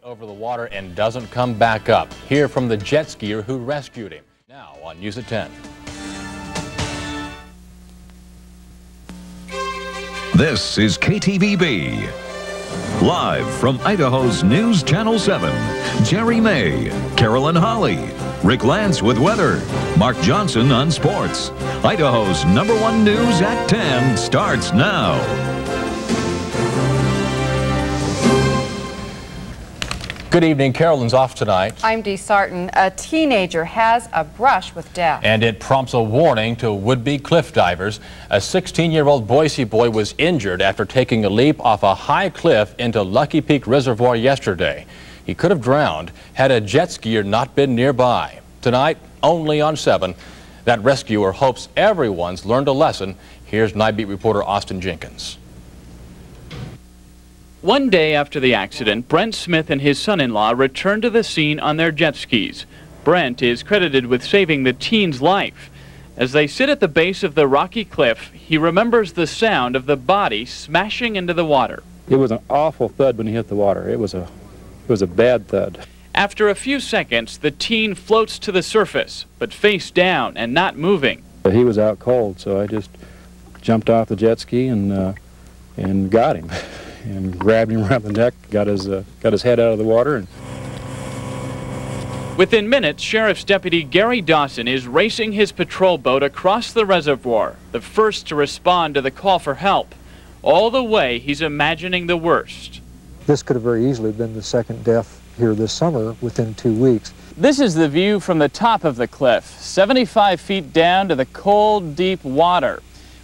Over the water and doesn't come back up. Hear from the jet skier who rescued him. Now on News at 10. This is KTVB. Live from Idaho's News Channel 7, Jerry May, Carolyn Holly, Rick Lance with weather, Mark Johnson on sports. Idaho's #1 News at 10 starts now. Good evening. Carolyn's off tonight. I'm Dee Sarton. A teenager has a brush with death. And it prompts a warning to would-be cliff divers. A 16-year-old Boise boy was injured after taking a leap off a high cliff into Lucky Peak Reservoir yesterday. He could have drowned had a jet skier not been nearby. Tonight, only on 7, that rescuer hopes everyone's learned a lesson. Here's Night Beat reporter Austin Jenkins. One day after the accident, Brent Smith and his son-in-law returned to the scene on their jet skis. Brent is credited with saving the teen's life. As they sit at the base of the rocky cliff, he remembers the sound of the body smashing into the water. It was an awful thud when he hit the water. It was a bad thud. After a few seconds, the teen floats to the surface, but face down and not moving. He was out cold, so I just jumped off the jet ski and got him. And grabbed him around the neck, got his head out of the water. And within minutes, Sheriff's Deputy Gary Dawson is racing his patrol boat across the reservoir, the first to respond to the call for help. All the way, he's imagining the worst. This could have very easily been the second death here this summer within 2 weeks. This is the view from the top of the cliff, 75 feet down to the cold, deep water.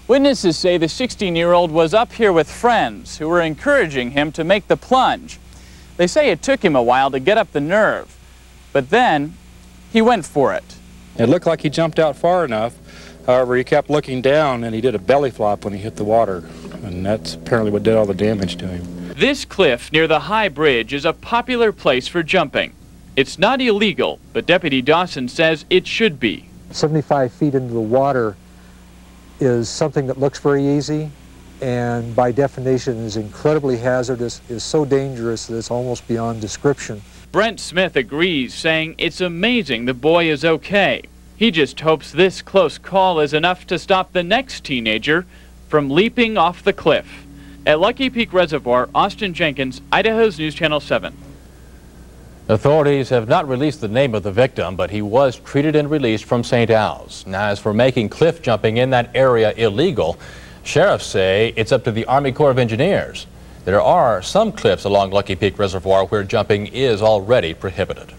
Witnesses say the 16-year-old was up here with friends who were encouraging him to make the plunge. They say it took him a while to get up the nerve, but then he went for it. it looked like he jumped out far enough. However, he kept looking down and he did a belly flop when he hit the water. And that's apparently what did all the damage to him. This cliff near the high bridge is a popular place for jumping. It's not illegal, but Deputy Dawson says it should be. 75 feet into the water is something that looks very easy and by definition is incredibly hazardous, is so dangerous that it's almost beyond description. Brent Smith agrees, saying it's amazing the boy is okay. He just hopes this close call is enough to stop the next teenager from leaping off the cliff. At Lucky Peak Reservoir, Austin Jenkins, Idaho's News Channel 7. Authorities have not released the name of the victim, but he was treated and released from St. Al's. Now, as for making cliff jumping in that area illegal, sheriffs say it's up to the Army Corps of Engineers. There are some cliffs along Lucky Peak Reservoir where jumping is already prohibited.